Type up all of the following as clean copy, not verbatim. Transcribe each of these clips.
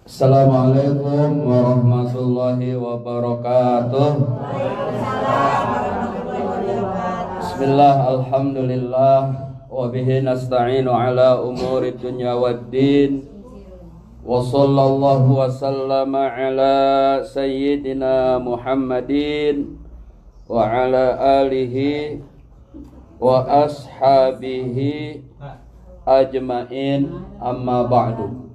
Assalamualaikum warahmatullahi wabarakatuh. Bismillah, alhamdulillah, wa bihi nasta'inu ala umuri dunya waddin. Wa sallallahu wa sallama ala sayyidina Muhammadin wa ala alihi wa ashabihi ajmain, amma ba'du.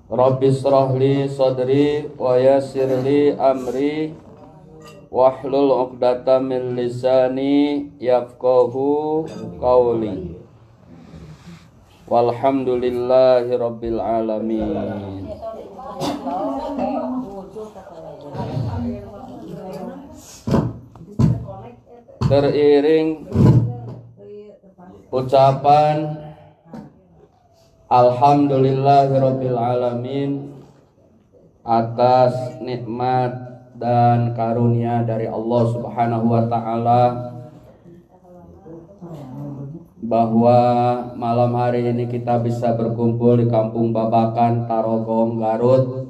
Rabbi shrah li sadri wa yassir li amri wahlul 'uqdatam min lisani yafqahu qawli. Walhamdulillahi rabbil alamin. Teriring ucapan alhamdulillahirabbil alamin atas nikmat dan karunia dari Allah Subhanahu wa taala bahwa malam hari ini kita bisa berkumpul di Kampung Babakan, Tarogong, Garut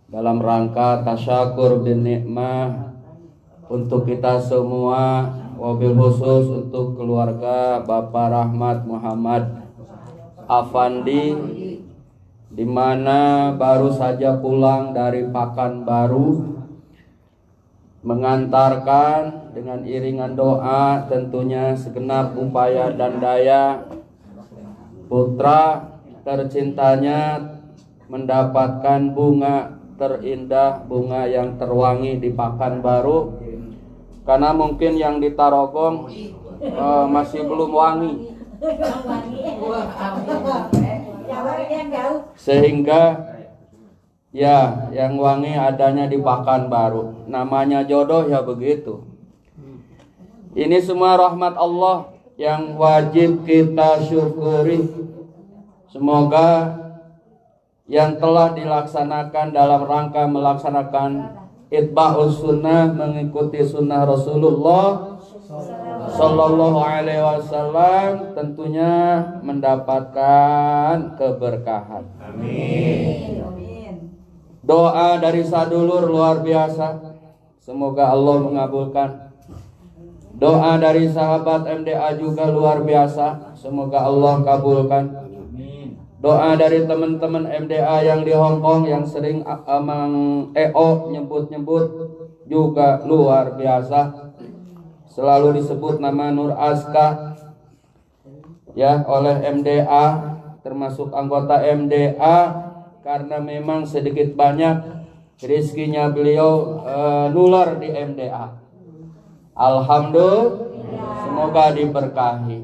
dalam rangka tasyakur bin nikmah untuk kita semua, wabil khusus untuk keluarga Bapak Rahmat Muhammad Afandi, di mana baru saja pulang dari Pekanbaru, mengantarkan dengan iringan doa tentunya segenap upaya dan daya putra tercintanya mendapatkan bunga terindah, bunga yang terwangi di Pekanbaru, karena mungkin yang di Tarogong masih belum wangi. Sehingga ya yang wangi adanya di Pekanbaru. Namanya jodoh ya begitu. Ini semua rahmat Allah yang wajib kita syukuri. Semoga yang telah dilaksanakan dalam rangka melaksanakan itba'us sunnah, mengikuti sunnah Rasulullah Sallallahu alaihi wasallam, tentunya mendapatkan keberkahan. Amin. Doa dari sadulur luar biasa. Semoga Allah mengabulkan. Doa dari sahabat MDA juga luar biasa. Semoga Allah kabulkan. Doa dari teman-teman MDA yang di Hong Kong yang sering nyebut-nyebut juga luar biasa. Selalu disebut nama Nur Aska ya oleh MDA, termasuk anggota MDA, karena memang sedikit banyak rezekinya beliau nular di MDA. Alhamdulillah, semoga diberkahi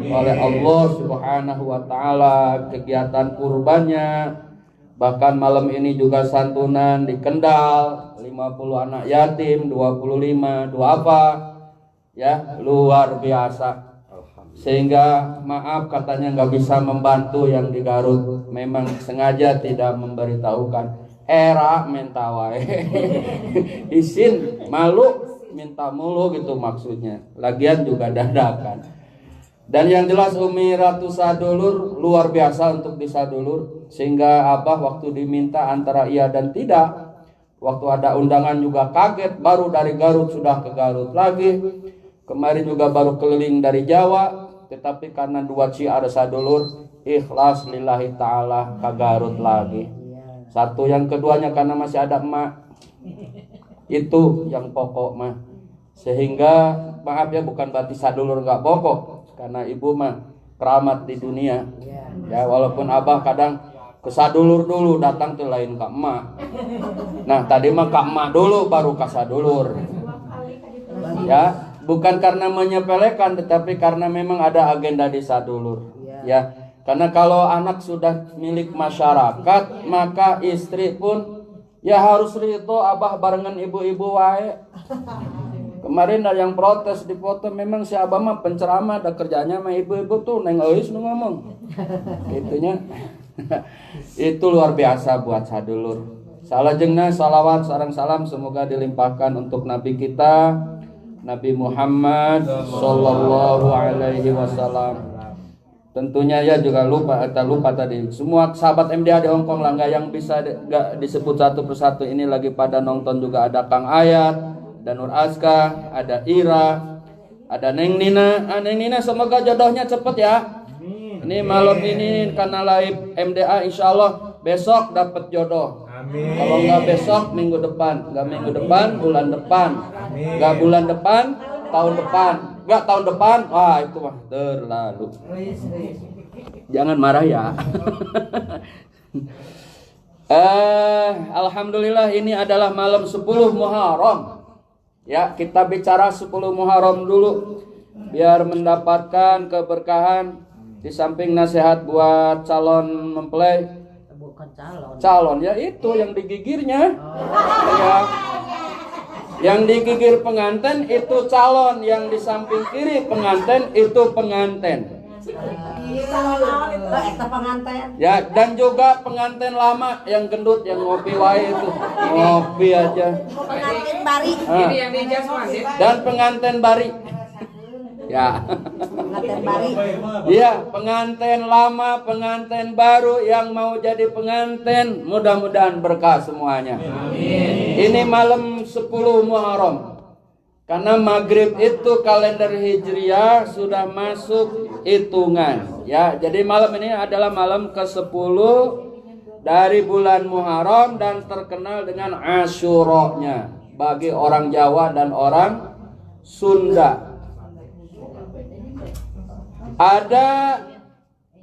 oleh Allah Subhanahu wa taala kegiatan kurbannya. Bahkan malam ini juga santunan di Kendal, 50 anak yatim, 25 duafa. Ya, luar biasa. Sehingga maaf katanya nggak bisa membantu yang di Garut. Memang sengaja tidak memberitahukan. Era minta wae. Izin malu minta mulu gitu maksudnya. Lagian juga dadakan. Dan yang jelas Umi Ratu Sadulur luar biasa untuk di Sadulur. Sehingga Abah waktu diminta antara iya dan tidak. Waktu ada undangan juga kaget. Baru dari Garut sudah ke Garut lagi. Kemarin juga baru keliling dari Jawa, tetapi karena dua ciar sadulur, ikhlas lillahi ta'ala ke Garut lagi. Satu, yang keduanya karena masih ada emak. Itu yang pokok mah. Sehingga maaf ya, bukan berarti sadulur gak pokok, karena ibu mah keramat di dunia. Ya walaupun Abah kadang ke sadulur dulu, datang tuh lain ke emak. Nah tadi mah ke emak dulu baru ke sadulur. Ya, bukan karena menyepelekan, tetapi karena memang ada agenda di sadulur. Ya, karena kalau anak sudah milik masyarakat, maka istri pun ya harus rito Abah barengan ibu-ibu wae. Kemarin ada yang protes di foto, memang si Abah mah penceramah, ada kerjanya mah ibu-ibu tuh neng eus nu ngomong. Gitunya. Itu luar biasa buat sadulur. Salajengna salawat sareng salam semoga dilimpahkan untuk Nabi kita Nabi Muhammad sallallahu alaihi wasallam. tentunya ya juga lupa tadi. Semua sahabat MDA di Hongkong lah, nggak yang bisa nggak disebut satu persatu. Ini lagi pada nonton juga, ada Kang Ayat, ada Nur Aska, ada Ira, ada Neng Nina. Neng Nina semoga jodohnya cepet ya. Ini malam ini karena live MDA, insya Allah besok dapat jodoh. Amin. Kalau nggak besok minggu depan, nggak minggu depan bulan depan, nggak bulan depan tahun depan, nggak tahun depan, wah itu mah terlalu. Jangan marah ya. Alhamdulillah ini adalah malam 10 Muharram. Ya, kita bicara 10 Muharram dulu biar mendapatkan keberkahan. Di samping nasihat buat calon mempelai, Bukan calon ya itu yang digigirnya. Ya. Yang digigir pengantin itu calon, yang di samping kiri pengantin itu pengantin. Ya, dan juga pengantin lama yang gendut yang ngopi wae itu. Ngopi aja. pengantin bari. Ini yang di Jasman ya. Dan pengantin bari. Ya. Pengantin bari. Iya, pengantin lama, pengantin baru yang mau jadi pengantin, mudah-mudahan berkah semuanya. Amin. Ini malam 10 Muharram. Karena maghrib itu kalender Hijriah sudah masuk hitungan. Ya, jadi malam ini adalah malam ke-10 dari bulan Muharram dan terkenal dengan Asyura-nya bagi orang Jawa dan orang Sunda. Ada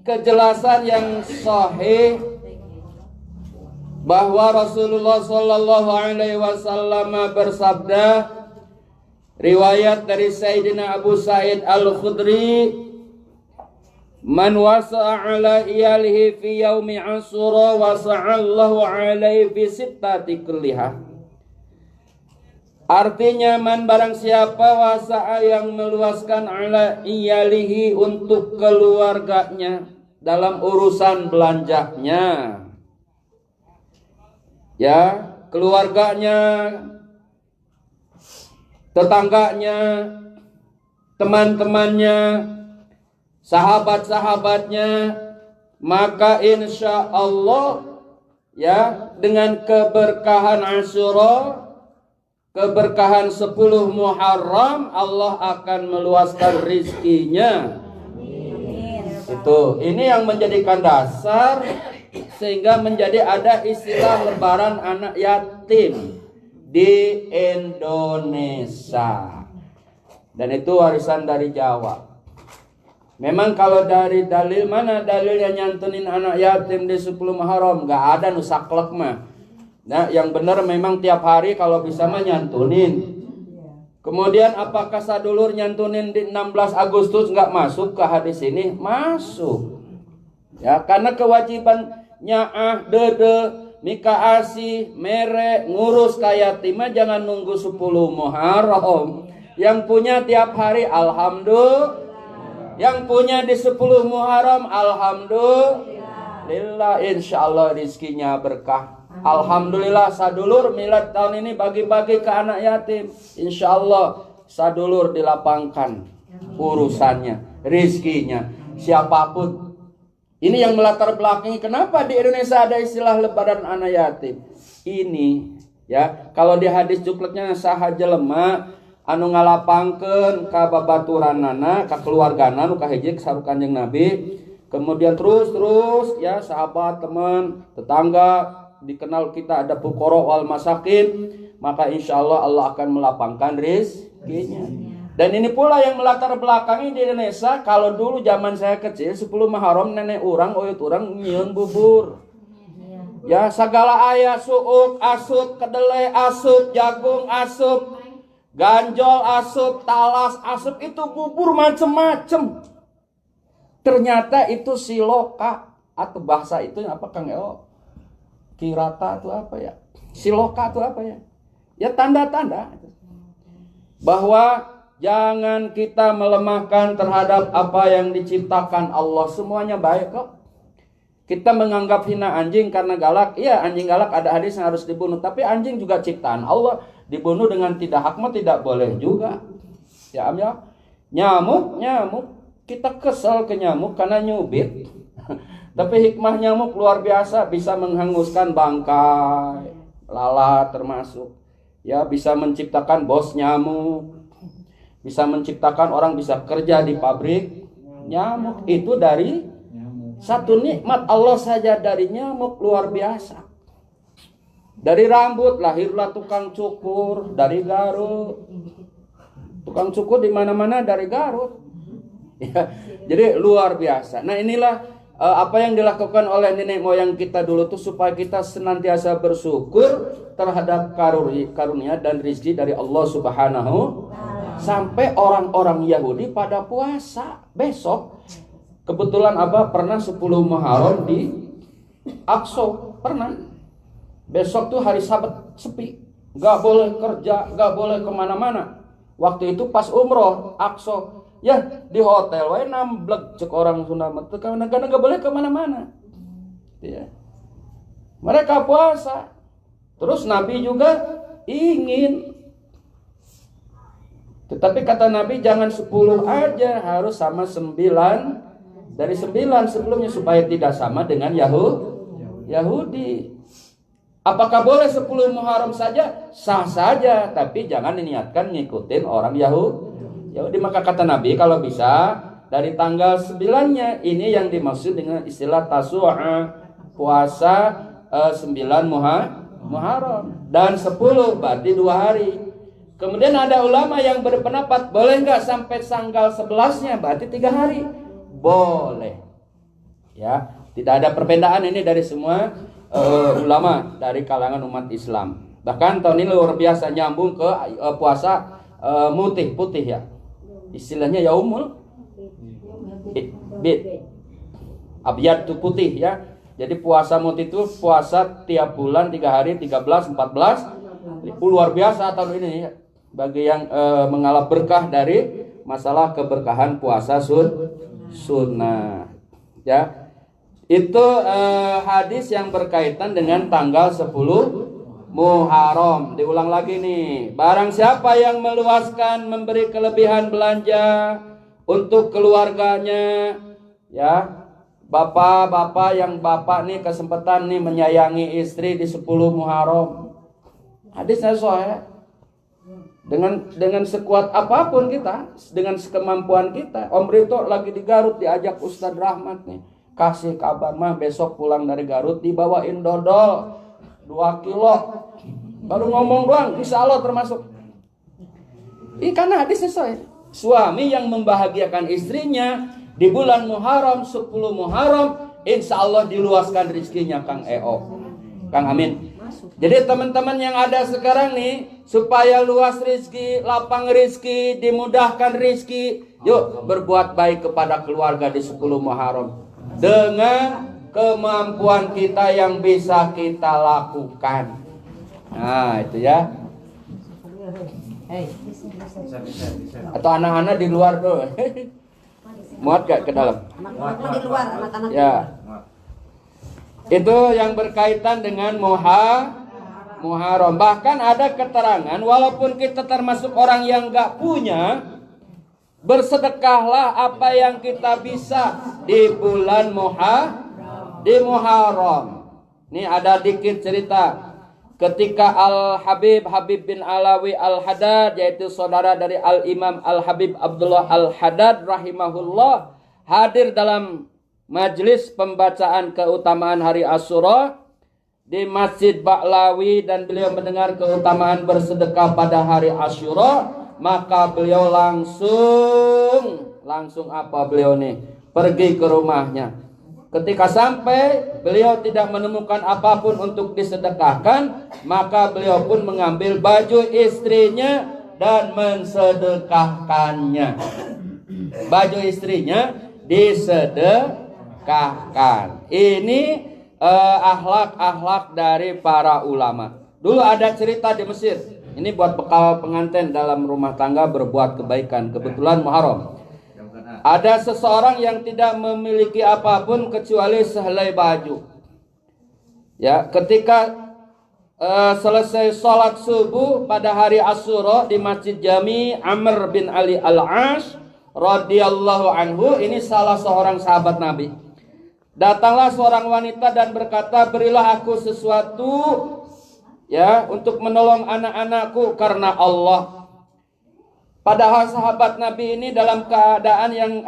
kejelasan yang sahih bahwa Rasulullah sallallahu alaihi wasallam bersabda, riwayat dari Sayyidina Abu Sa'id Al-Khudri, man wasa'a ala iyalihi fi yaumi Asyura wasa'allahu alaihi fi sittati kulliha. Artinya man barang siapa wasa'a yang meluaskan ala iyalihi untuk keluarganya dalam urusan belanjanya. Ya, keluarganya, tetangganya, teman-temannya, sahabat-sahabatnya, maka insya Allah ya dengan keberkahan Asyura, keberkahan 10 Muharram, Allah akan meluaskan rizkinya. Itu, ini yang menjadikan dasar sehingga menjadi ada istilah lebaran anak yatim di Indonesia. Dan itu warisan dari Jawa. Memang kalau dari dalil, mana dalilnya nyantunin anak yatim di 10 Muharram? Gak ada, nusaklek mah. Nah, yang benar memang tiap hari kalau bisa mah nyantunin. Kemudian apakah sadulur nyantunin di 16 Agustus nggak masuk ke hadis ini? Masuk. Ya, karena kewajiban nyaah, dede, mika asi, mere, ngurus kayatima jangan nunggu 10 Muharram. Yang punya tiap hari alhamdulillah. Yang punya di 10 Muharram alhamdulillah, insyaallah rizkinya berkah. Alhamdulillah sadulur milad tahun ini bagi-bagi ke anak yatim. Insya Allah sadulur dilapangkan urusannya, rizkinya, siapapun. Ini yang melatar belakangi kenapa di Indonesia ada istilah lebaran anak yatim. Ini ya, kalau di hadis cukleknya sahaja lemah anu ngalapangkeun ka babaturanana, ka keluargana nu kahiji sareng Kanjeng Nabi. Kemudian terus ya sahabat, teman, tetangga, dikenal kita ada fuqara wal masakin, maka insya Allah Allah akan melapangkan rizkinya. Dan ini pula yang melatar belakangi di Indonesia. Kalau dulu zaman saya kecil 10 Muharram nenek orang, oyot orang nyieun bubur. Ya segala aya suuk, asup, kedelai asup, jagung asup, ganjol asup, talas asup, itu bubur macem-macem. Ternyata itu siloka atau bahasa itu apa Kang Eo? Kirata itu apa ya? Siloka itu apa ya? Ya tanda-tanda bahwa jangan kita melemahkan terhadap apa yang diciptakan Allah. Semuanya baik kok. Kita menganggap hina anjing karena galak. Iya, anjing galak ada hadis yang harus dibunuh. Tapi anjing juga ciptaan Allah. Dibunuh dengan tidak hak mah tidak boleh juga. Ya am ya. Nyamuk. kita kesel ke nyamuk karena nyubit. Tapi hikmah nyamuk luar biasa, bisa menghanguskan bangkai, lalat termasuk. Ya, bisa menciptakan bos nyamuk. Bisa menciptakan orang bisa kerja di pabrik nyamuk. Itu dari satu nikmat Allah saja, dari nyamuk luar biasa. Dari rambut lahirlah tukang cukur dari Garut. Tukang cukur di mana-mana dari Garut. Ya, jadi luar biasa. Nah, inilah apa yang dilakukan oleh nenek moyang kita dulu tuh supaya kita senantiasa bersyukur terhadap karunia dan rizki dari Allah Subhanahu. Sampai orang-orang Yahudi pada puasa besok. Kebetulan Abah pernah 10 Muharram di Aqsa, pernah. Besok tuh hari Sabat sepi, gak boleh kerja, gak boleh kemana-mana. Waktu itu pas umroh Aqsa, ya di hotel wae namblek cek orang Sunda mah karena gak boleh kemana-mana. Ya. Mereka puasa. Terus Nabi juga ingin. Tetapi kata Nabi jangan 10 aja, harus sama 9 dari 9 sebelumnya supaya tidak sama dengan Yahudi. Apakah boleh 10 Muharram saja? Sah saja, tapi jangan diniatkan ngikutin orang Yahudi. Maka kata Nabi kalau bisa dari tanggal 9-nya ini yang dimaksud dengan istilah Tasu'a, puasa 9 Muharram dan 10 berarti 2 hari. Kemudian ada ulama yang berpendapat boleh nggak sampai tanggal 11-nya berarti 3 hari. Boleh. Ya, tidak ada perbedaan ini dari semua ulama dari kalangan umat Islam. Bahkan tahun ini luar biasa nyambung ke puasa putih ya. Istilahnya yaumul bid. Abyad itu putih ya. Jadi puasa mutih itu puasa tiap bulan 3 hari, 13, 14. Luar biasa tahun ini ya. Bagi yang mengalami berkah dari masalah keberkahan puasa sunnah. Ya. Itu hadis yang berkaitan dengan tanggal 10 Muharram. Diulang lagi nih. Barang siapa yang meluaskan memberi kelebihan belanja untuk keluarganya, ya. Bapak-bapak yang bapak nih kesempatan nih menyayangi istri di 10 Muharram. Hadisnya sahih. Dengan sekuat apapun kita, dengan sekemampuan kita. Om Rito lagi di Garut diajak Ustadz Rahmat nih. Kasih kabar mah besok pulang dari Garut dibawain dodol 2 kilo. Baru ngomong doang, insya Allah termasuk. Ini karena hadis sesuai. Suami yang membahagiakan istrinya di bulan Muharram, 10 Muharram, insya Allah diluaskan rezekinya Kang Eo. Kang Amin. Jadi teman-teman yang ada sekarang nih, supaya luas rezeki, lapang rezeki, dimudahkan rezeki, yuk berbuat baik kepada keluarga di 10 Muharram. Dengan kemampuan kita yang bisa kita lakukan. Nah itu ya. Atau anak-anak di luar tuh. Muat gak ke dalam? Anak-anak di luar, anak-anak. Ya. Itu yang berkaitan dengan Muharram. Bahkan ada keterangan walaupun kita termasuk orang yang gak punya, bersedekahlah apa yang kita bisa di bulan Muharram. Ini ada dikit cerita. Ketika Habib bin Alawi Al-Haddad, yaitu saudara dari Al-Imam Al-Habib Abdullah Al-Haddad rahimahullah, hadir dalam majelis pembacaan keutamaan hari Asyura di Masjid Ba'lawi, dan beliau mendengar keutamaan bersedekah pada hari Asyura, maka beliau langsung apa beliau nih? Pergi ke rumahnya. Ketika sampai, beliau tidak menemukan apapun untuk disedekahkan, maka beliau pun mengambil baju istrinya dan mensedekahkannya. Baju istrinya disedekahkan. Ini akhlak-akhlak dari para ulama. Dulu ada cerita di Mesir. Ini buat bekal pengantin dalam rumah tangga berbuat kebaikan. Kebetulan Muharram. Ada seseorang yang tidak memiliki apapun kecuali sehelai baju. Ya, ketika selesai sholat subuh pada hari Asyura di Masjid Jami Amr bin Ali Al-Ash, radhiyallahu anhu, ini salah seorang sahabat Nabi. Datanglah seorang wanita dan berkata, berilah aku sesuatu ya untuk menolong anak-anakku karena Allah. Padahal sahabat Nabi ini dalam keadaan yang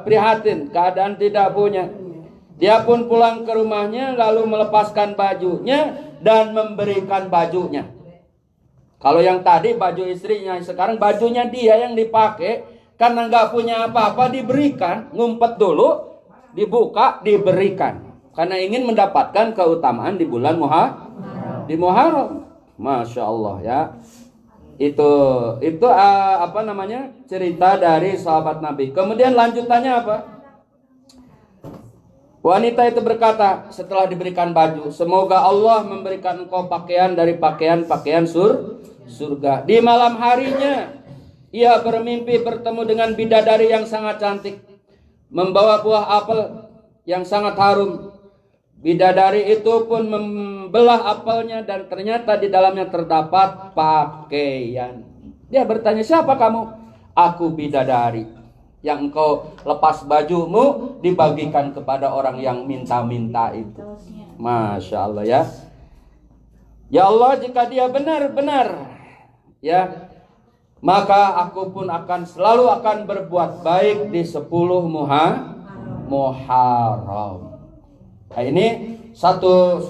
prihatin, keadaan tidak punya. Dia pun pulang ke rumahnya lalu melepaskan bajunya dan memberikan bajunya. Kalau yang tadi baju istrinya, sekarang bajunya dia yang dipakai karena nggak punya apa-apa diberikan, ngumpet dulu, dibuka, diberikan. Karena ingin mendapatkan keutamaan di bulan Muharram. Masya Allah ya. Itu apa namanya, cerita dari sahabat Nabi. Kemudian lanjutannya apa? Wanita itu berkata setelah diberikan baju, semoga Allah memberikan engkau pakaian dari pakaian-pakaian surga. Di malam harinya ia bermimpi bertemu dengan bidadari yang sangat cantik, membawa buah apel yang sangat harum. Bidadari itu pun membelah apelnya dan ternyata di dalamnya terdapat pakaian. Dia bertanya, siapa kamu? Aku bidadari yang engkau lepas bajumu dibagikan kepada orang yang minta-minta itu. Masya Allah ya. Ya Allah, jika dia benar-benar ya, maka aku pun selalu akan berbuat baik di 10 Muharram. Nah, ini satu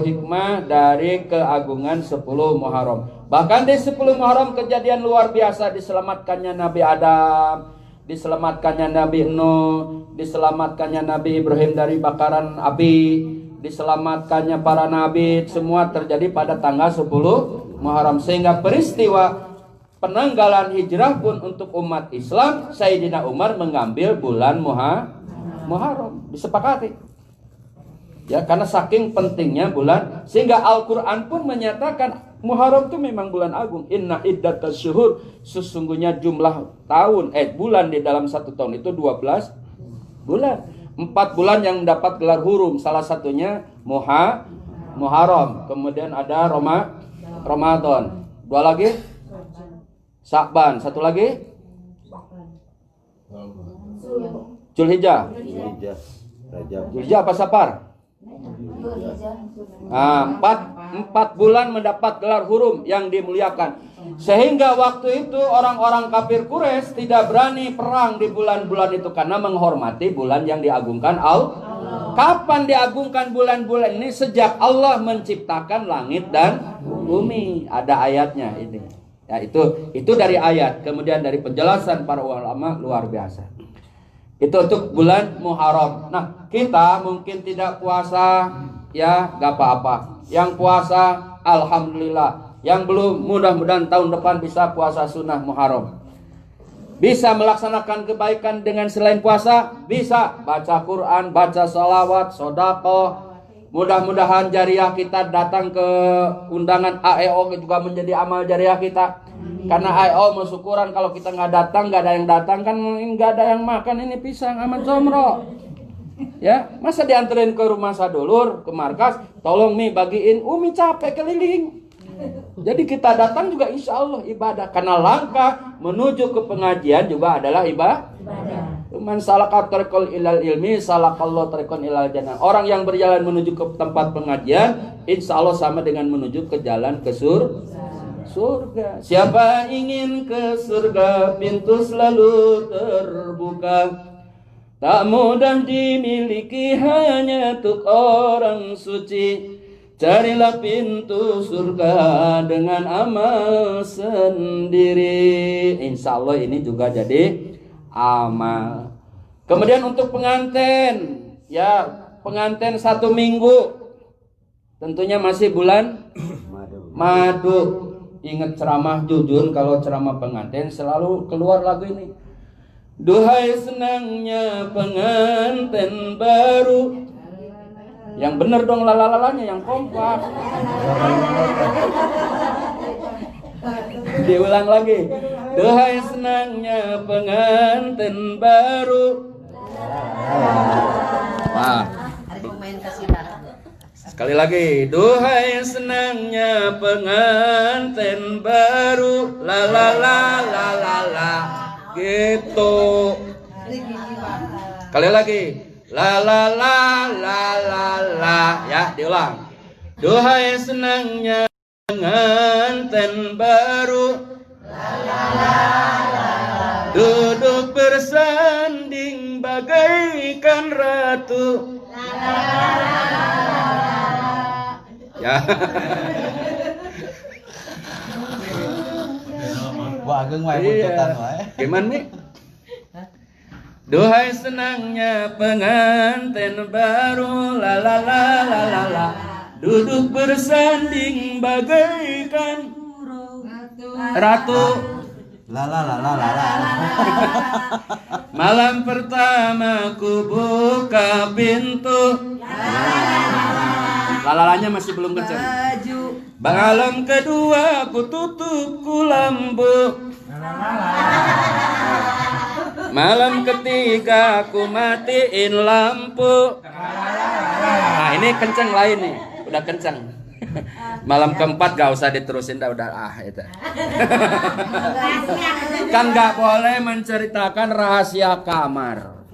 hikmah dari keagungan 10 Muharram. Bahkan di 10 Muharram kejadian luar biasa, diselamatkannya Nabi Adam, diselamatkannya Nabi Nuh, diselamatkannya Nabi Ibrahim dari bakaran api, diselamatkannya para nabi, semua terjadi pada tanggal 10 Muharram. Sehingga peristiwa penanggalan hijrah pun untuk umat Islam, Sayyidina Umar mengambil bulan Muharram, disepakati. Ya, karena saking pentingnya bulan, sehingga Al-Quran pun menyatakan Muharram itu memang bulan agung. Inna iddatas syuhur, sesungguhnya jumlah bulan di dalam satu tahun itu 12 bulan. 4 bulan yang mendapat gelar hurum, salah satunya Muharram. Kemudian ada Ramadan. 2 lagi Sya'ban. 1 lagi Zulhijjah. Zulhijjah apa Safar? Empat bulan mendapat gelar hurum yang dimuliakan. Sehingga waktu itu orang-orang kafir Quraisy tidak berani perang di bulan-bulan itu karena menghormati bulan yang diagungkan Allah. Kapan diagungkan bulan-bulan ini? Sejak Allah menciptakan langit dan bumi. Ada ayatnya ini. Ya, itu dari ayat. Kemudian dari penjelasan para ulama luar biasa. Itu untuk bulan Muharram. Nah, kita mungkin tidak puasa, ya gak apa-apa. Yang puasa, alhamdulillah. Yang belum, mudah-mudahan tahun depan bisa puasa sunnah Muharram. Bisa melaksanakan kebaikan dengan selain puasa, bisa baca Quran, baca salawat, sedekah. Mudah-mudahan jariah kita datang ke undangan AEO juga menjadi amal jariah kita. Karena AEO mau syukuran, kalau kita nggak datang, nggak ada yang datang, kan nggak ada yang makan ini pisang aman somro. Ya, masa dianterin ke rumah sadulur, ke markas, tolong nih bagiin, Umi capek keliling. Jadi kita datang juga insya Allah ibadah. Karena langkah menuju ke pengajian juga adalah ibadah. Man salaka tariqal ilal ilmi salakallahu tariqan ilal jannah. Orang yang berjalan menuju ke tempat pengajian, insya Allah sama dengan menuju ke jalan ke surga. Siapa ingin ke surga, pintu selalu terbuka. Tak mudah dimiliki hanya untuk orang suci. Carilah pintu surga dengan amal sendiri. Insya Allah ini juga jadi amal. Kemudian untuk pengantin, ya pengantin 1 minggu, tentunya masih bulan madu. Ingat ceramah Jujun, kalau ceramah pengantin selalu keluar lagu ini. Duhai senangnya pengantin baru. Yang bener dong lalalalanya, yang kompak. Diulang lagi. Duhai senangnya pengantin baru. Wah. Sekali lagi. Duhai senangnya pengantin baru. La la la la la la. Gitu. Kali lagi. La la la la la la. Ya, diulang. Duhai senangnya pengantin baru, duduk bersanding bagaikan ratu. Ya. Wah, ageng wae buntutan wae. Gimana nih? Duhai senangnya pengantin baru, la la la la la la, duduk bersanding bagaikan ratu. La la la la la la. Malam pertama ku buka pintu. Lalalanya masih belum kencang. Malam kedua ku tutup ku lampu. Malam ketiga ku matiin lampu. Nah ini kenceng lain nih, udah kenceng. Malam keempat gak usah diterusin, udah itu. Kan gak boleh menceritakan rahasia kamar.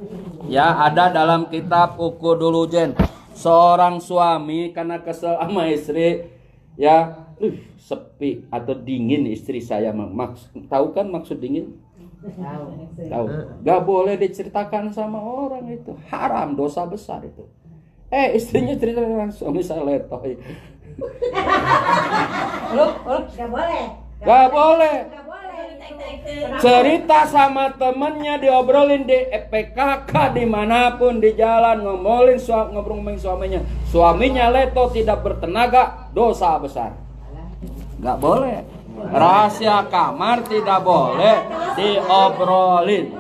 Ya ada dalam kitab Ukudulujen. Seorang suami karena kesel sama istri, ya sepi atau dingin istri saya. Tahu kan maksud dingin? Tahu. Gak boleh diceritakan sama orang, itu haram, dosa besar itu. Istrinya cerita suami saya letoy. Gak boleh. Gak boleh. Cerita sama temennya, diobrolin di PKK dimanapun di jalan, ngobrolin suaminya. Suaminya leto tidak bertenaga, dosa besar. Gak boleh. Rahasia kamar tidak boleh diobrolin.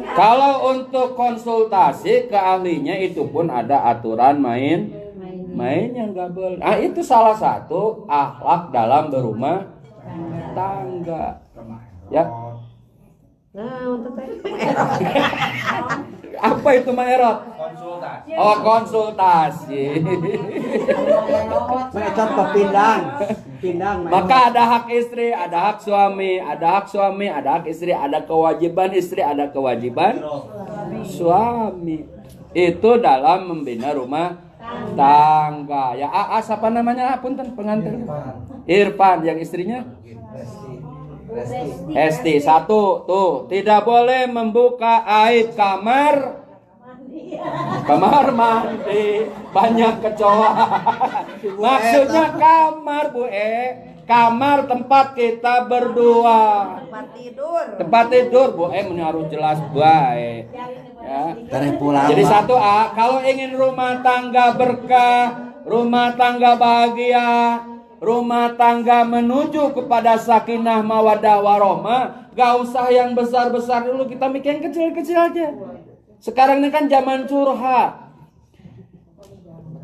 Kalau untuk konsultasi ke ahlinya itu pun ada aturan main yang nggak boleh. Itu salah satu akhlak dalam berumah tangga. Ya. Nah, untuk Apa itu Maerot? Konsultasi. Oh, konsultasi. Macam pepindang. Pindang. Maka ada hak istri, ada hak suami, ada hak istri, ada kewajiban istri, ada kewajiban suami. Itu dalam membina rumah tangga. Ya, siapa namanya? Punten pengantin. Irfan, yang istrinya? Hesti. Satu, tuh, tidak boleh membuka aib kamar mandi, banyak kecoa. Maksudnya kamar, Bu kamar tempat kita berdua. Tempat tidur, Bu harus jelas baik. Ya. Jadi satu kalau ingin rumah tangga berkah, rumah tangga bahagia, rumah tangga menuju kepada sakinah mawaddah warahmah, gak usah yang besar-besar dulu, kita mikir yang kecil-kecil aja. Sekarang ini kan zaman curhat.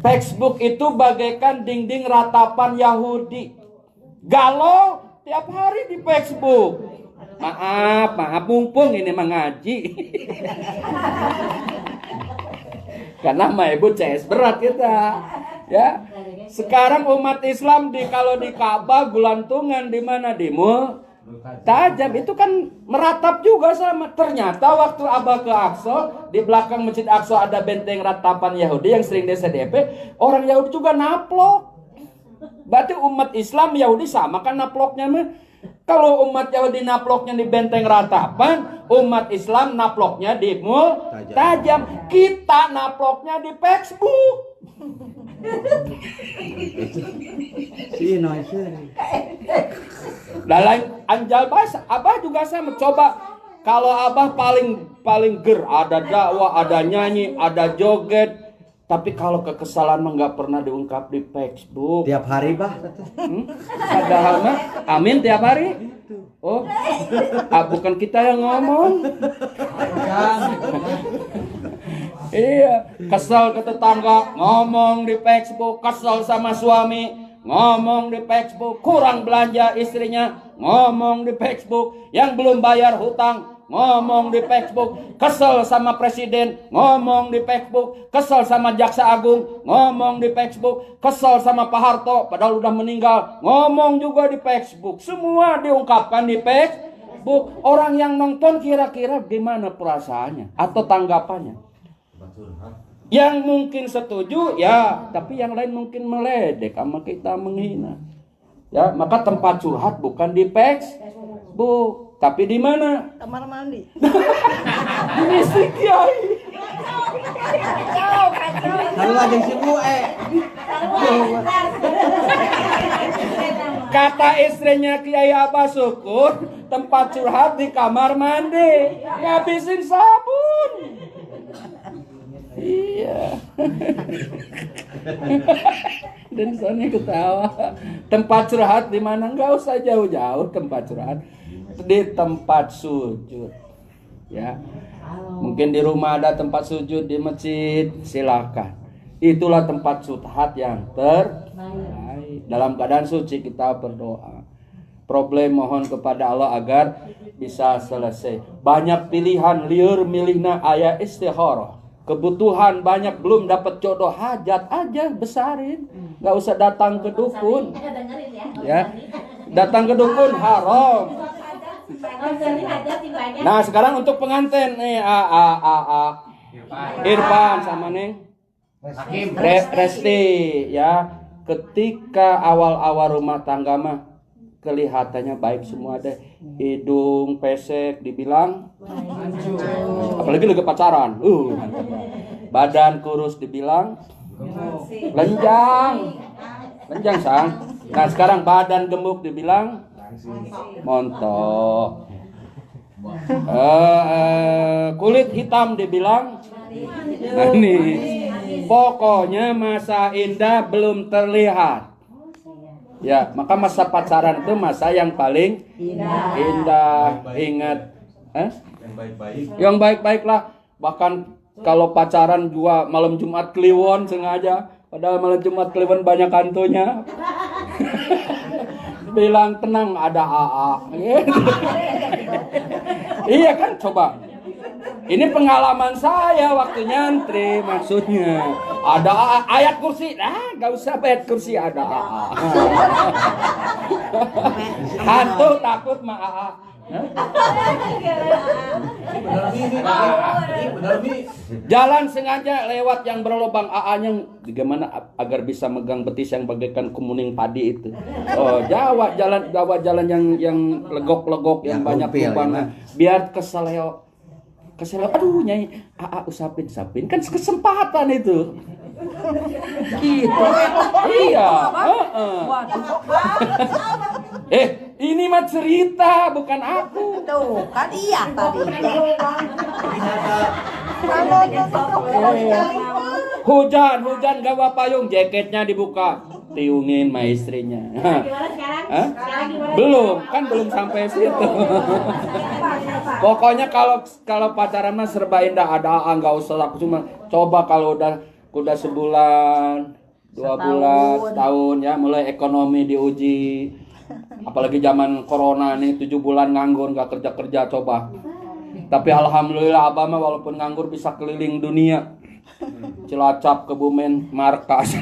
Facebook itu bagaikan dinding ratapan Yahudi. Galau tiap hari di Facebook. Maaf, mumpung ini mengaji. Karena mah ibu CS berat kita. Ya. Sekarang umat Islam kalau di Ka'bah gelantungan di mana, di tajam itu kan meratap juga sama. Ternyata waktu Abah ke Aqsa, di belakang Masjid Aqsa ada benteng ratapan Yahudi yang sering di SDP, orang Yahudi juga naplok. Berarti umat Islam Yahudi sama kan naploknya mah. Kalau umat Yahudi naploknya di benteng ratapan, umat Islam naploknya di tajam. Kita naploknya di Facebook. Dalam anjal bahasa, Abah juga sama. Coba kalau Abah paling ger, ada dakwah, ada nyanyi, ada joget. Tapi kalau kekesalan mah nggak pernah diungkap di Facebook. Tiap hari, Bah. Padahal mah, amin tiap hari. Oh, bukan kita yang ngomong. Iya, kesel ke tetangga, ngomong di Facebook. Kesel sama suami, ngomong di Facebook. Kurang belanja istrinya, ngomong di Facebook. Yang belum bayar hutang, ngomong di Facebook, kesel sama presiden, ngomong di Facebook, kesel sama jaksa agung, ngomong di Facebook, kesel sama Pak Harto, padahal udah meninggal, ngomong juga di Facebook. Semua diungkapkan di Facebook. Orang yang nonton kira-kira gimana perasaannya atau tanggapannya? Yang mungkin setuju ya, tapi yang lain mungkin meledek sama kita, menghina. Ya, maka tempat curhat bukan di Facebook, tapi di mana? Kamar mandi. Di istri Kiai. Lalu ada si Bu Kata istrinya Kiai Abah Syukur, tempat curhat di kamar mandi. Ngabisin sabun. Iya. Dan Sony ketawa. Tempat curhat di mana? Enggak usah jauh-jauh tempat curhat. Di tempat sujud. Ya. Mungkin di rumah ada tempat sujud, di masjid, silakan. Itulah tempat curhat yang terbaik. Dalam keadaan suci kita berdoa. Problem mohon kepada Allah agar bisa selesai. Banyak pilihan liur milihna aya istikharah. Kebutuhan banyak, belum dapat jodoh, hajat aja besarin. Nggak usah datang ke dukun. Ya, datang ke dukun haram. Nah sekarang untuk pengantin nih, Irfan sama nih Resti, ya. Ketika awal-awal rumah tangga mah kelihatannya baik semua deh, hidung pesek dibilang, apalagi lagi pacaran, badan kurus dibilang lenjang sang. Nah sekarang badan gemuk dibilang montok, kulit hitam dibilang manis. Pokoknya masa indah belum terlihat. Ya, maka masa pacaran itu masa yang paling indah. Ingat, yang baik-baik lah. Bahkan kalau pacaran juga malam Jumat Kliwon sengaja, padahal malam Jumat Kliwon banyak hantunya. Bilang tenang, ada AA. Iya kan, coba. Ini pengalaman saya waktu nyantri, maksudnya ada AA, ayat kursi, gak usah ayat kursi, ada AA. Hantu takut sama AA. Jalan sengaja lewat yang berlubang AA-nya, bagaimana agar bisa megang betis yang bagaikan kemuning padi itu. Oh, jalan yang legok-legok yang banyak lubangnya, biar keseleo. Aduh Nyai, AA usapin kan kesempatan itu. Gitu. Iya. Ini mah cerita bukan aku. Tuh, kan iya tadi. Hujan gawa payung, jaketnya dibuka, tiungin sama istrinya. Gimana sekarang? Belum sampai situ. Pokoknya kalau pacaran mah serba indah, ada nggak usah aku cuma coba kalau udah sebulan, 2 bulan, setahun ya, mulai ekonomi diuji. Apalagi zaman corona nih, 7 bulan nganggur nggak kerja coba. Tapi alhamdulillah abah mah walaupun nganggur bisa keliling dunia. Cilacap, Kebumen, Markas.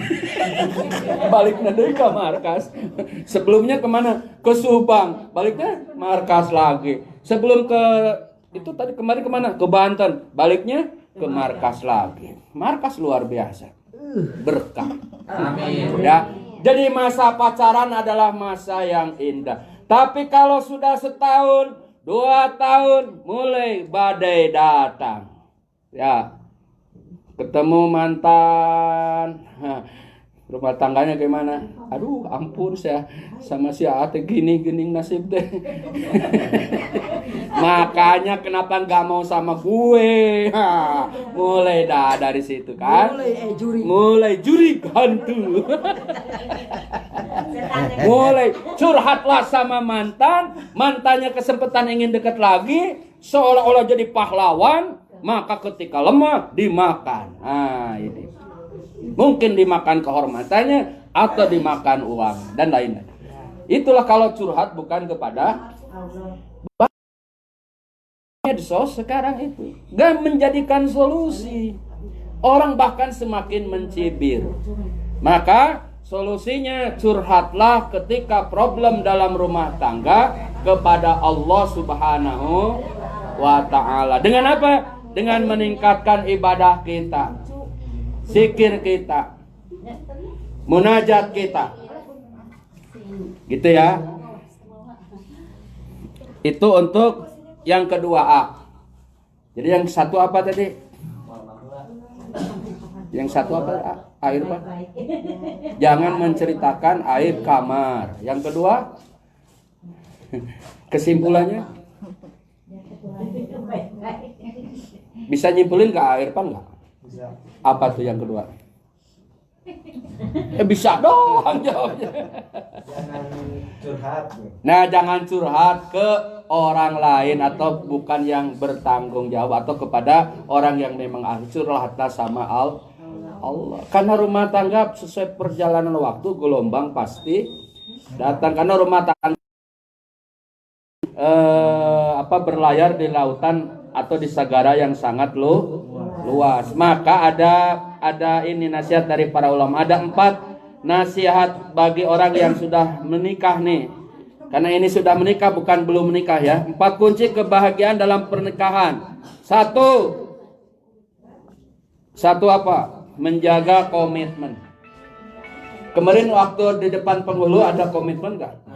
Baliknya dari ke Markas. Sebelumnya kemana? Ke Subang. Baliknya Markas lagi. Sebelum ke itu tadi kemarin kemana? Ke Banten. Baliknya ke Markas lagi. Markas luar biasa. Berkah. Amin. Ya. Jadi masa pacaran adalah masa yang indah. Tapi kalau sudah setahun, 2 tahun, mulai badai datang. Ya. Ketemu mantan, rumah tangganya gimana? Aduh, ampun saya sama si Ate gini nasib deh. Makanya kenapa nggak mau sama gue? Mulai dah dari situ kan? Mulai juri hantu. Mulai curhatlah sama mantannya kesempatan ingin dekat lagi, seolah-olah jadi pahlawan. Maka ketika lemah dimakan. Nah ini mungkin dimakan kehormatannya atau dimakan uang dan lain-lain. Itulah kalau curhat bukan kepada medsos sekarang itu gak menjadikan solusi. Orang bahkan semakin mencibir. Maka solusinya curhatlah ketika problem dalam rumah tangga kepada Allah Subhanahu wa ta'ala. Dengan apa? Dengan meningkatkan ibadah kita, zikir kita, munajat kita. Gitu ya. Itu untuk yang kedua A. Jadi yang satu apa tadi? Yang satu apa? Air Pak? Jangan menceritakan aib kamar. Yang kedua, kesimpulannya bisa nyimpulin ke air Pak nggak? Apa tuh yang kedua? Bisa dong jawabnya. Jangan curhat. Nah, jangan curhat ke orang lain atau bukan yang bertanggung jawab atau kepada orang yang memang ahli. Curhatlah sama Allah. Karena rumah tangga sesuai perjalanan waktu gelombang pasti datang, karena rumah tangga berlayar di lautan atau di segara yang sangat luas. Maka ada ini nasihat dari para ulama. Ada 4 nasihat bagi orang yang sudah menikah nih. Karena ini sudah menikah bukan belum menikah ya. 4 kunci kebahagiaan dalam pernikahan. Satu apa? Menjaga komitmen. Kemarin waktu di depan penghulu ada komitmen nggak?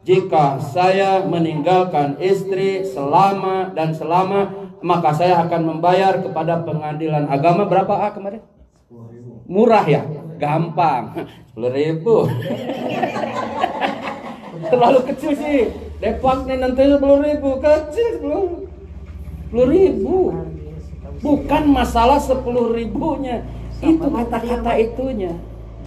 Jika saya meninggalkan istri selama, maka saya akan membayar kepada pengadilan agama berapa kemarin? Murah ya? Gampang. 10.000. Terlalu kecil sih. Depok nih nanti 10.000. Kecil 10.000. Bukan masalah 10.000-nya. Itu kata-kata itunya.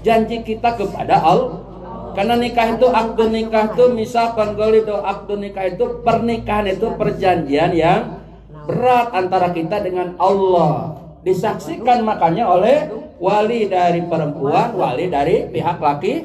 Janji kita kepada Allah. Karena nikah itu, akdu nikah itu, misalkan golido, akdu nikah itu, pernikahan itu perjanjian yang berat antara kita dengan Allah. Disaksikan makanya oleh wali dari perempuan, wali dari pihak laki,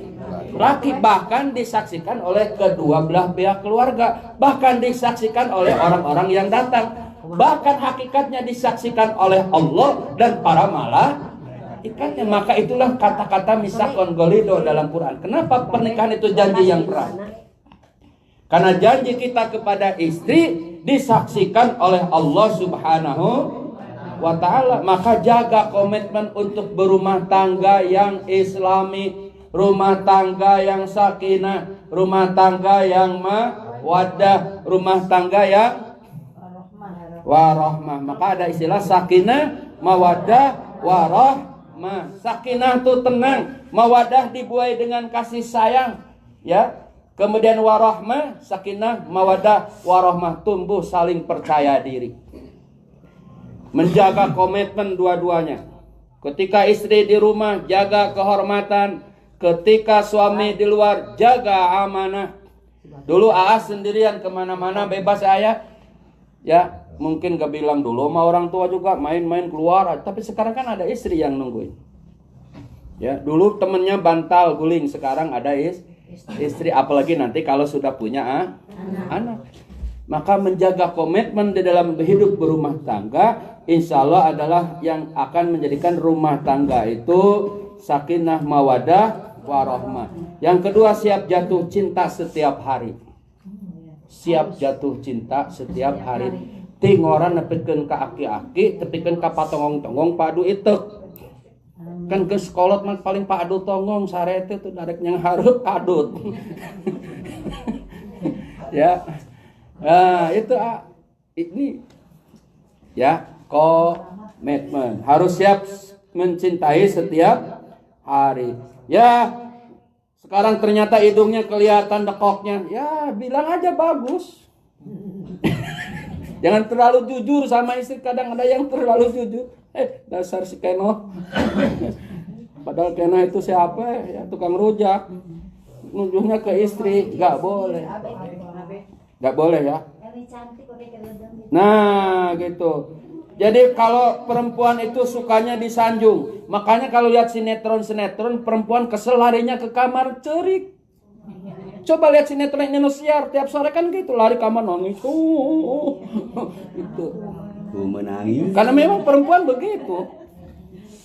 bahkan disaksikan oleh kedua belah pihak keluarga, bahkan disaksikan oleh orang-orang yang datang, bahkan hakikatnya disaksikan oleh Allah dan para malaikatnya. Maka itulah kata-kata misakon golido dalam Quran. Kenapa pernikahan itu janji yang berat? Karena janji kita kepada istri disaksikan oleh Allah Subhanahu wa ta'ala. Maka jaga komitmen untuk berumah tangga yang islami, rumah tangga yang sakinah, rumah tangga yang mawaddah, rumah tangga yang warahmah. Maka ada istilah sakinah, mawaddah, warahmah. Sakinah itu tenang, mawaddah dibuai dengan kasih sayang, ya. Kemudian warahmah, sakinah, mawaddah, warahmah tumbuh saling percaya diri. Menjaga komitmen dua-duanya. Ketika istri di rumah, jaga kehormatan. Ketika suami di luar, jaga amanah. Dulu Aas sendirian kemana-mana bebas ayah. Ya, mungkin gak bilang dulu sama orang tua juga main-main keluar. Tapi sekarang kan ada istri yang nungguin. Ya, dulu temennya bantal guling, sekarang ada istri. Apalagi nanti kalau sudah punya anak. Maka menjaga komitmen di dalam hidup berumah tangga, insya Allah adalah yang akan menjadikan rumah tangga itu sakinah, mawadah, warahmah. Yang kedua, siap jatuh cinta setiap hari. Siap jatuh cinta setiap hari. Ting orang nepikeun ka aki-aki, tepikeun ka patongong-tongong padu itek. Kan ke sekolot mah paling padu tongong sarete tuh darek yang hareup kadut. Ya. Nah, itu ini ya, komitmen. Harus siap mencintai setiap hari. Ya, sekarang ternyata hidungnya kelihatan dekoknya. Ya, bilang aja bagus. Jangan terlalu jujur sama istri. Kadang ada yang terlalu jujur. Dasar si Keno. Padahal Keno itu siapa ya? Tukang rujak. Nujuhnya ke istri. Gak boleh. Gak boleh ya. Nah gitu. Jadi kalau perempuan itu sukanya disanjung. Makanya kalau lihat sinetron perempuan kesel larinya ke kamar cerik. Coba lihat sinetron Indosiar tiap sore kan gitu, lari kamar nangis. Gitu. Ku menangis. Karena memang perempuan begitu.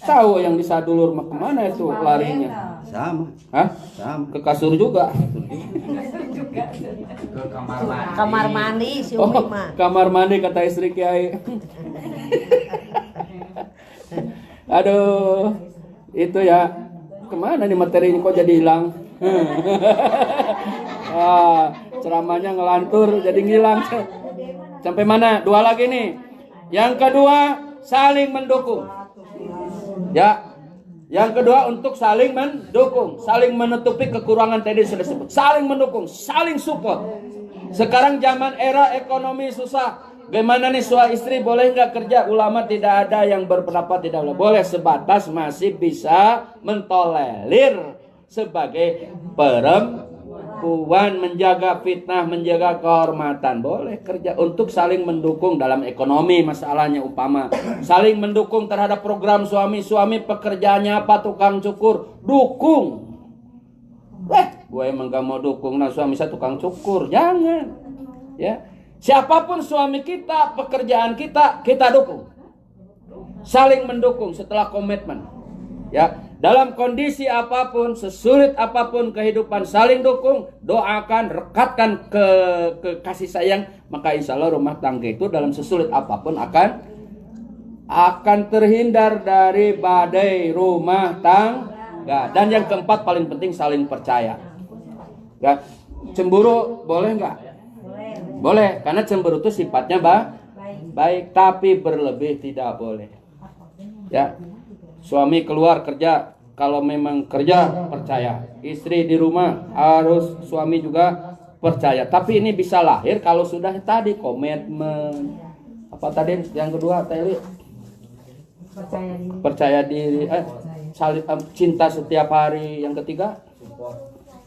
Tahu yang disadulur mah kemana itu larinya? Sama. Hah? Sama. Ke kasur juga. Kamar mandi si Oh, Umi mah. kamar mandi kata istri Kiai. Aduh, itu ya. Kemana nih materinya kok jadi hilang? Ceramahnya ngelantur jadi ngilang. Sampai mana? 2 lagi nih. Yang kedua, saling mendukung. Ya. Yang kedua untuk saling mendukung, saling menutupi kekurangan tadi sudah disebut. Saling mendukung, saling support. Sekarang zaman era ekonomi susah. Bagaimana nih suami istri boleh nggak kerja? Ulama tidak ada yang berpendapat tidak boleh. Boleh sebatas masih bisa mentolerir sebagai perempuan, menjaga fitnah, menjaga kehormatan. Boleh kerja untuk saling mendukung dalam ekonomi masalahnya umpama. Saling mendukung terhadap program suami. Suami pekerjaannya apa? Tukang cukur. Dukung. Gue emang gak mau dukung. Nah suami saya tukang cukur. Jangan. Ya. Siapapun suami kita, pekerjaan kita, kita dukung. Saling mendukung setelah komitmen. Ya, dalam kondisi apapun, sesulit apapun kehidupan, saling dukung, doakan, rekatkan ke kasih sayang, maka insya Allah rumah tangga itu dalam sesulit apapun akan terhindar dari badai rumah tangga. Dan yang keempat paling penting saling percaya. Ya, cemburu boleh nggak? Boleh, karena cemburu itu sifatnya baik, tapi berlebih tidak boleh. Ya, suami keluar kerja, kalau memang kerja percaya. Istri di rumah harus suami juga percaya. Tapi ini bisa lahir kalau sudah tadi komitmen. Apa tadi yang kedua tadi? Percaya diri. Saling cinta setiap hari. Yang ketiga?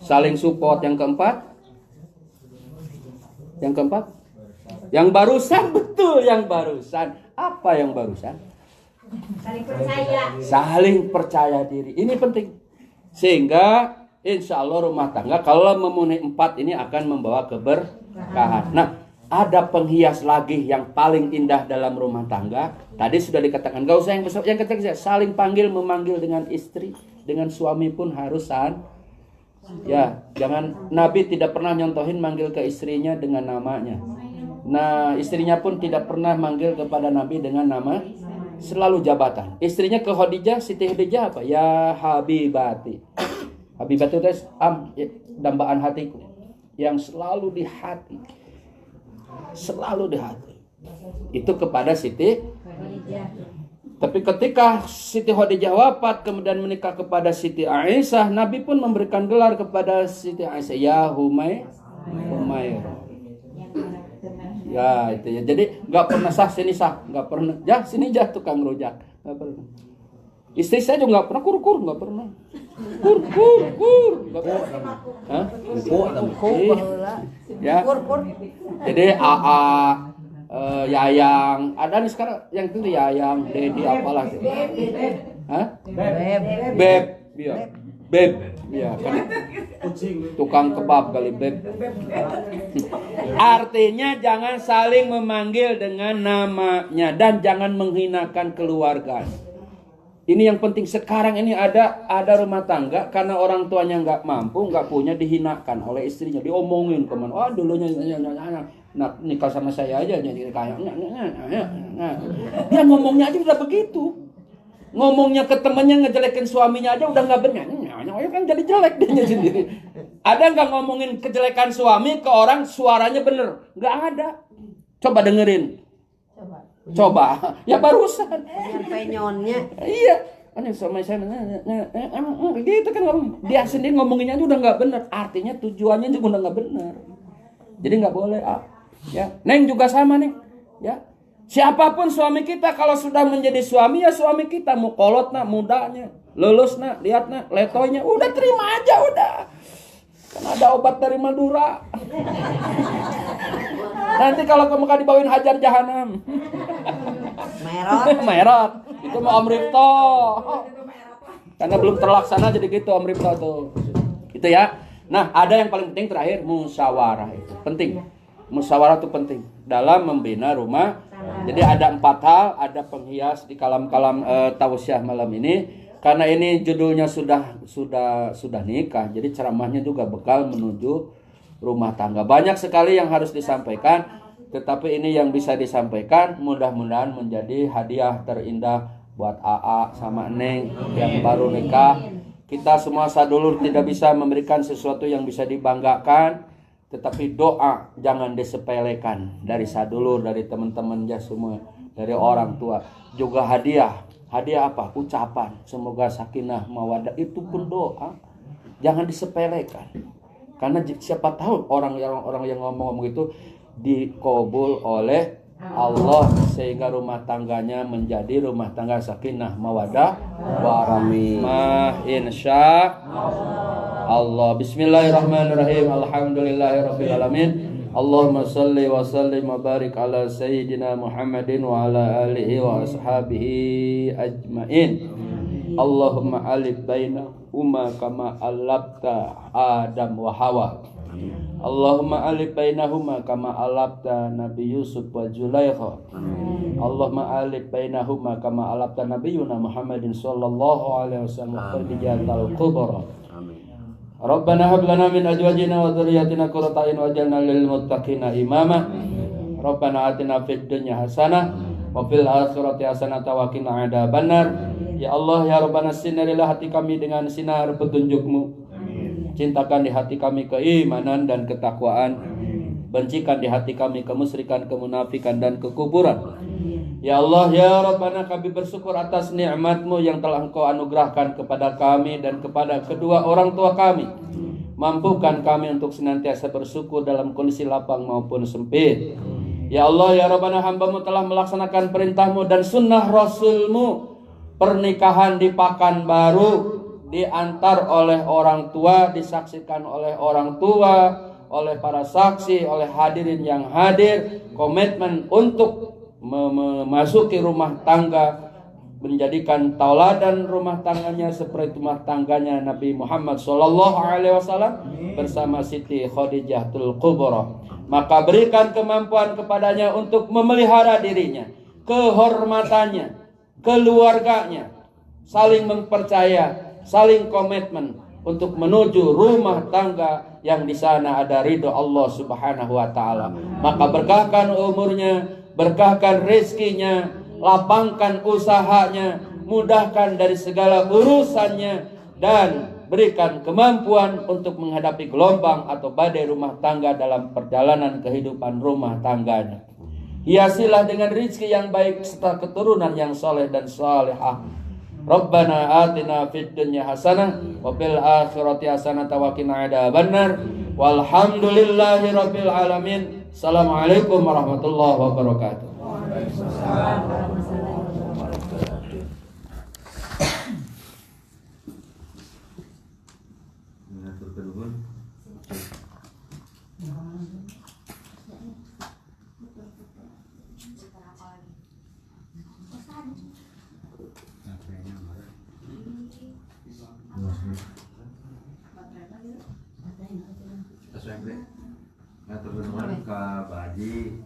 Saling support. Yang keempat? Yang barusan, betul yang barusan. Apa yang barusan? Saling percaya. Saling percaya diri. Ini penting. Sehingga insya Allah rumah tangga kalau memenuhi 4 ini akan membawa keberkahan. Nah, ada penghias lagi yang paling indah dalam rumah tangga. Tadi sudah dikatakan, gak usah yang besar, yang kecil, saling panggil memanggil dengan istri, dengan suami pun harus ya, jangan. Nabi tidak pernah nyontohin manggil ke istrinya dengan namanya. Nah, istrinya pun tidak pernah manggil kepada Nabi dengan nama, selalu jabatan. Istrinya ke Khadijah, Siti Khadijah apa? Ya Habibati. Habibati itu dambaan hatiku yang selalu di hati. Selalu di hati. Itu kepada Siti Khadijah. Tapi ketika Siti Khadijah wafat kemudian menikah kepada Siti Aisyah, Nabi pun memberikan gelar kepada Siti Aisyah, ya Humairah. Ya itu ya. Jadi nggak pernah sah sini sah, nggak pernah. Ya sini jah tukang rujak, nggak pernah. Istri saya juga nggak pernah kur, nggak pernah. Kur, nggak pernah. Hah? Ya. Jadi AA. Yayang, ada nih sekarang yang itu Yayang, Dedi apalah itu. Hah? Beb, ya. Beb, ya kan. Tukang kebab kali Beb. Artinya jangan saling memanggil dengan namanya dan jangan menghinakan keluarga. Ini yang penting. Sekarang ini ada rumah tangga karena orang tuanya nggak mampu, nggak punya, dihinakan oleh istrinya, diomongin kemana. Oh dulunya nah nikah sama saya aja jadi kayak dia ngomongnya aja udah begitu, ngomongnya ke temannya ngejelekin suaminya aja udah nggak benar, kan jadi jelek dia sendiri. Ada nggak ngomongin kejelekan suami ke orang suaranya bener? Nggak ada. Coba dengerin. Coba. Ya barusan. Penyonnya. Iya. Kan sama saya emang gitu kan dia sendiri ngomonginnya aja udah nggak benar. Artinya tujuannya juga udah nggak benar. Jadi nggak boleh. Ya, Neng juga sama nih. Ya, siapapun suami kita kalau sudah menjadi suami ya suami kita, mau kolot nak, mudanya, lulus nak, lihat nak, letoynya, udah terima aja udah. Kan ada obat dari Madura. Nanti kalau kamu kan dibawain hajar jahanam. Merot. Itu mau Om Ripto. Karena belum terlaksana jadi gitu Om Ripto tuh. Itu ya. Nah, ada yang paling penting terakhir, musyawarah itu penting. Musyawarah itu penting dalam membina rumah. Jadi ada 4 hal, ada penghias di kalam-kalam tausiah malam ini. Karena ini judulnya sudah nikah, jadi ceramahnya juga bekal menuju rumah tangga. Banyak sekali yang harus disampaikan, tetapi ini yang bisa disampaikan mudah-mudahan menjadi hadiah terindah buat AA sama Neng yang baru nikah. Kita semua sadulur tidak bisa memberikan sesuatu yang bisa dibanggakan, tetapi doa jangan disepelekan dari sadulur, dari teman-teman ya semua, dari orang tua. Juga hadiah apa? Ucapan. Semoga sakinah mawadah, itu pun doa. Jangan disepelekan. Karena siapa tahu orang yang ngomong itu dikabul oleh Allah sehingga rumah tangganya menjadi rumah tangga sakinah mawadah warahmah insya Allah. Bismillahirrahmanirrahim. Alhamdulillahirabbil alamin. Allahumma salli wa sallim wa barik ala sayyidina Muhammadin wa ala alihi wa ashabihi ajmain. Allahumma alif bainahuma kama alabta Adam wa Hawa. Allahumma alif bainahuma kama alabta Nabi Yusuf wa Zulaikha. Allahumma alif bainahuma kama alabta Nabiyuna Muhammadin sallallahu alaihi wasallam Khadijatul Kubra. Rabbana hab lana min azwajina wa dhurriyyatina qurrata a'yun waj'alna lil muttaqina imama. Rabbana atina fid dunya hasanah wa fil akhirati hasanah wa qina adzabannar. Ya Allah ya Rabbana sinarilah hati kami dengan sinar petunjuk-Mu. Cintakan di hati kami keimanan dan ketakwaan. Bencikan di hati kami kemusyrikan, kemunafikan dan kekufuran. Ya Allah ya Rabbana, kami bersyukur atas nikmat-Mu yang telah Engkau anugerahkan kepada kami dan kepada kedua orang tua kami. Mampukan kami untuk senantiasa bersyukur dalam kondisi lapang maupun sempit. Ya Allah ya Rabbana, hamba-Mu telah melaksanakan perintah-Mu dan sunnah Rasul-Mu. Pernikahan di Pekanbaru diantar oleh orang tua, disaksikan oleh orang tua, oleh para saksi, oleh hadirin yang hadir. Komitmen untuk memasuki rumah tangga, menjadikan tauladan rumah tangganya seperti rumah tangganya Nabi Muhammad SAW bersama Siti Khadijatul Kubra. Maka berikan kemampuan kepadanya untuk memelihara dirinya, kehormatannya, keluarganya, saling mempercaya, saling komitmen untuk menuju rumah tangga yang di sana ada ridho Allah Subhanahu wa taala. Maka berkahkan umurnya, berkahkan rezekinya, lapangkan usahanya, mudahkan dari segala urusannya, dan berikan kemampuan untuk menghadapi gelombang atau badai rumah tangga dalam perjalanan kehidupan rumah tangganya. Hiasilah dengan rezeki yang baik serta keturunan yang soleh dan salihah. Rabbana atina fid dunya hasanah wa fil akhirati hasanah wa qina adzabannar. Walhamdulillahi rabbil alamin. Assalamualaikum warahmatullahi wabarakatuh. Ngatur nuhun ka Baji